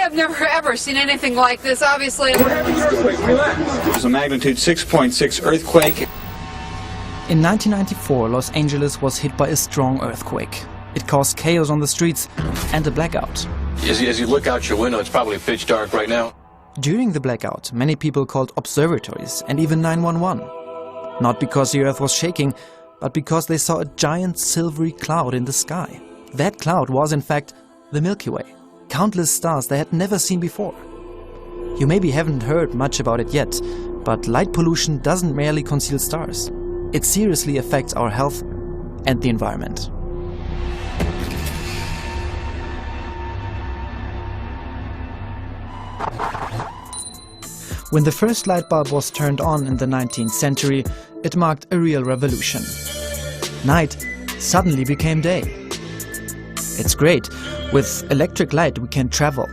have never ever seen anything like this, obviously. We're having an earthquake, relax. It was a magnitude 6.6 earthquake. In 1994, Los Angeles was hit by a strong earthquake. It caused chaos on the streets and a blackout. As you look out your window, it's probably pitch dark right now. During the blackout, many people called observatories and even 911. Not because the earth was shaking, but because they saw a giant silvery cloud in the sky. That cloud was, in fact, the Milky Way. Countless stars they had never seen before. You maybe haven't heard much about it yet, but light pollution doesn't merely conceal stars. It seriously affects our health and the environment. When the first light bulb was turned on in the 19th century, it marked a real revolution. Night suddenly became day. It's great. With electric light we can travel,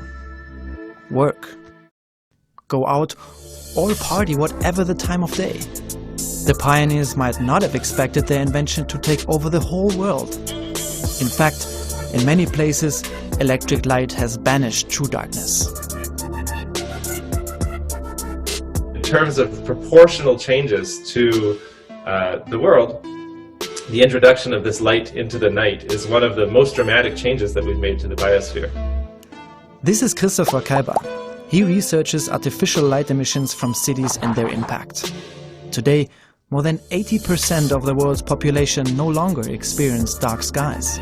work, go out or party whatever the time of day. The pioneers might not have expected their invention to take over the whole world. In fact, in many places, electric light has banished true darkness. In terms of proportional changes to the world, the introduction of this light into the night is one of the most dramatic changes that we've made to the biosphere. This is Christopher Kalber. He researches artificial light emissions from cities and their impact. Today, more than 80% of the world's population no longer experience dark skies.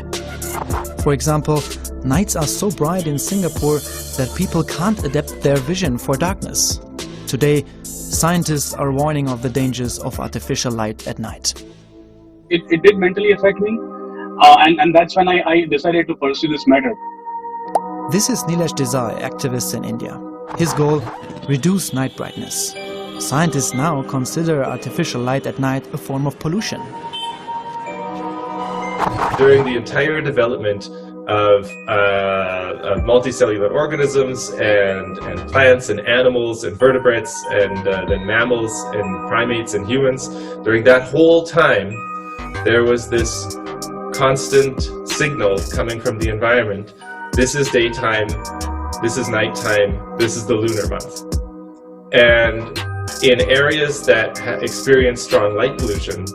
For example, nights are so bright in Singapore that people can't adapt their vision for darkness. Today, scientists are warning of the dangers of artificial light at night. It did mentally affect me, and that's when I decided to pursue this matter. This is Nilesh Desai, activist in India. His goal, reduce night brightness. Scientists now consider artificial light at night a form of pollution. During the entire development of multicellular organisms and plants and animals and vertebrates and then mammals and primates and humans, during that whole time, there was this constant signal coming from the environment. This is daytime, this is nighttime, this is the lunar month. And in areas that experience strong light pollution,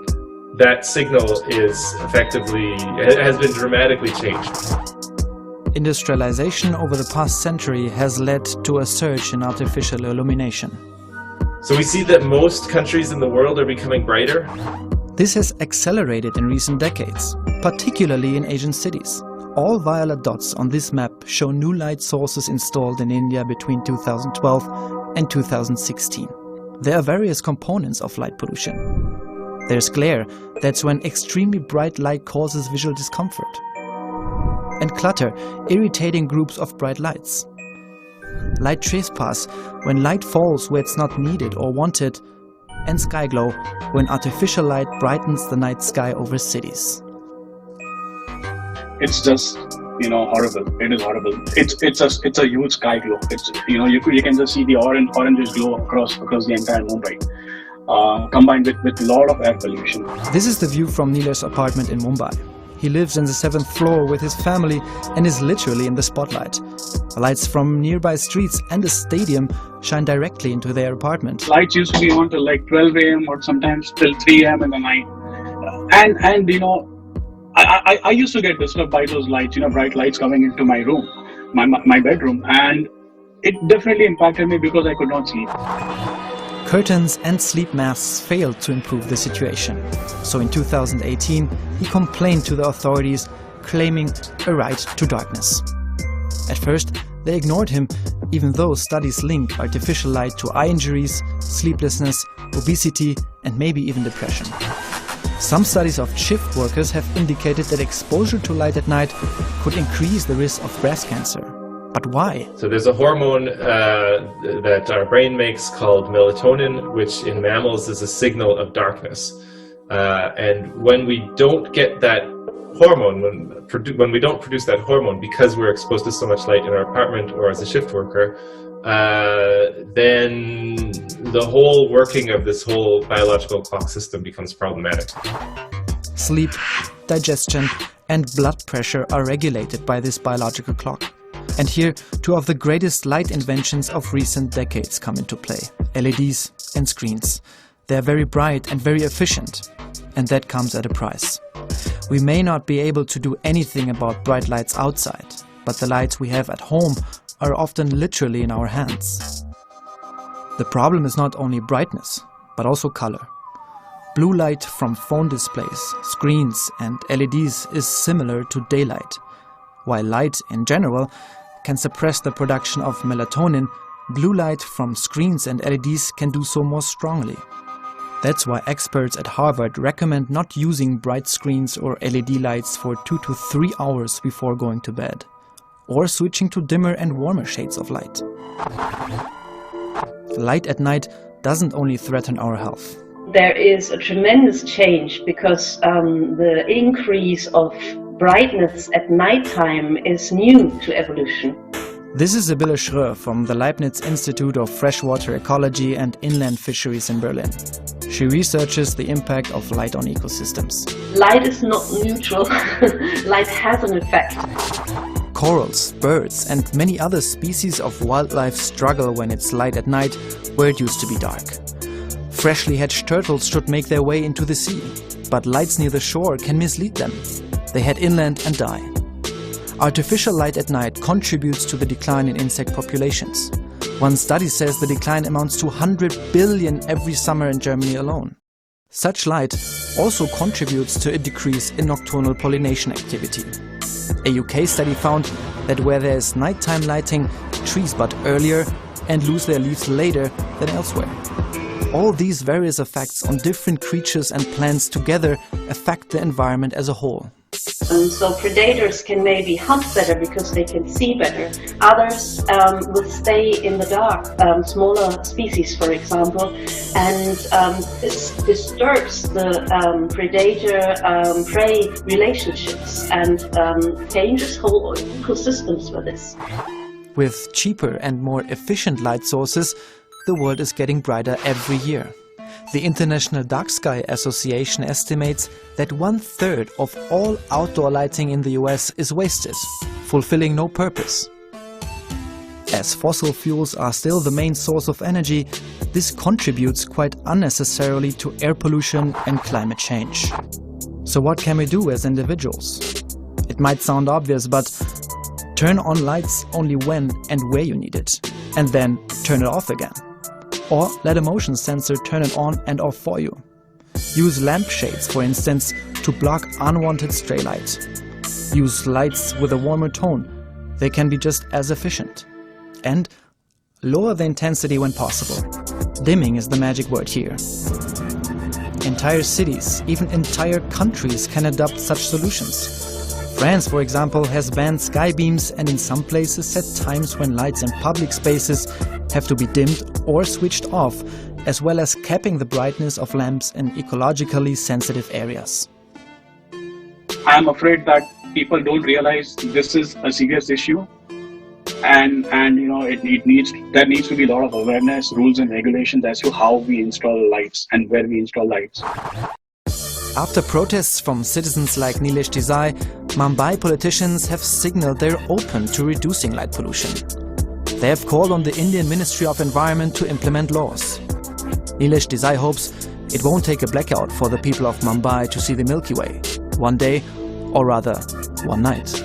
that signal is has been dramatically changed. Industrialization over the past century has led to a surge in artificial illumination. So we see that most countries in the world are becoming brighter. This has accelerated in recent decades, particularly in Asian cities. All violet dots on this map show new light sources installed in India between 2012 and 2016. There are various components of light pollution. There's glare, that's when extremely bright light causes visual discomfort. And clutter, irritating groups of bright lights. Light trespass, when light falls where it's not needed or wanted. And sky glow, when artificial light brightens the night sky over cities. It's just, horrible. It is horrible. It's a huge sky glow. It's, you can just see the orange glow across the entire Mumbai, combined with a lot of air pollution. This is the view from Nilesh's apartment in Mumbai. He lives in the 7th floor with his family and is literally in the spotlight. Lights from nearby streets and a stadium shine directly into their apartment. Lights used to be on till like 12 a.m. or sometimes till 3 a.m. in the night. I used to get disturbed by those lights, bright lights coming into my room, my bedroom, and it definitely impacted me because I could not sleep. Curtains and sleep masks failed to improve the situation. So in 2018, he complained to the authorities, claiming a right to darkness. At first, they ignored him, even though studies link artificial light to eye injuries, sleeplessness, obesity, and maybe even depression. Some studies of shift workers have indicated that exposure to light at night could increase the risk of breast cancer. But why? So there's a hormone that our brain makes called melatonin, which in mammals is a signal of darkness. And when we don't get that hormone, when we don't produce that hormone because we're exposed to so much light in our apartment or as a shift worker, then the whole working of this whole biological clock system becomes problematic. Sleep, digestion, and blood pressure are regulated by this biological clock. And here, two of the greatest light inventions of recent decades come into play: LEDs and screens. They are very bright and very efficient, and that comes at a price. We may not be able to do anything about bright lights outside, but the lights we have at home are often literally in our hands. The problem is not only brightness, but also color. Blue light from phone displays, screens and LEDs is similar to daylight. While light in general can suppress the production of melatonin, blue light from screens and LEDs can do so more strongly. That's why experts at Harvard recommend not using bright screens or LED lights for 2 to 3 hours before going to bed, or switching to dimmer and warmer shades of light. Light at night doesn't only threaten our health. There is a tremendous change because the increase of brightness at nighttime is new to evolution. This is Sibylle Schröer from the Leibniz Institute of Freshwater Ecology and Inland Fisheries in Berlin. She researches the impact of light on ecosystems. Light is not neutral. Light has an effect. Corals, birds and many other species of wildlife struggle when it's light at night where it used to be dark. Freshly hatched turtles should make their way into the sea, but lights near the shore can mislead them. They head inland and die. Artificial light at night contributes to the decline in insect populations. One study says the decline amounts to 100 billion every summer in Germany alone. Such light also contributes to a decrease in nocturnal pollination activity. A UK study found that where there is nighttime lighting, trees bud earlier and lose their leaves later than elsewhere. All these various effects on different creatures and plants together affect the environment as a whole. So predators can maybe hunt better because they can see better. Others will stay in the dark, smaller species for example, and this disturbs the predator-prey relationships and changes whole ecosystems for this. With cheaper and more efficient light sources, the world is getting brighter every year. The International Dark Sky Association estimates that 1/3 of all outdoor lighting in the US is wasted, fulfilling no purpose. As fossil fuels are still the main source of energy, this contributes quite unnecessarily to air pollution and climate change. So what can we do as individuals? It might sound obvious, but turn on lights only when and where you need it, and then turn it off again. Or let a motion sensor turn it on and off for you. Use lampshades, for instance, to block unwanted stray light. Use lights with a warmer tone. They can be just as efficient. And lower the intensity when possible. Dimming is the magic word here. Entire cities, even entire countries can adopt such solutions. France, for example, has banned sky beams and in some places set times when lights in public spaces have to be dimmed or switched off, as well as capping the brightness of lamps in ecologically sensitive areas. I am afraid that people don't realize this is a serious issue, and you know there needs to be a lot of awareness, rules and regulations as to how we install lights and where we install lights. After protests from citizens like Nilesh Desai, Mumbai politicians have signaled they're open to reducing light pollution. They have called on the Indian Ministry of Environment to implement laws. Nilesh Desai hopes it won't take a blackout for the people of Mumbai to see the Milky Way one day, or rather, one night.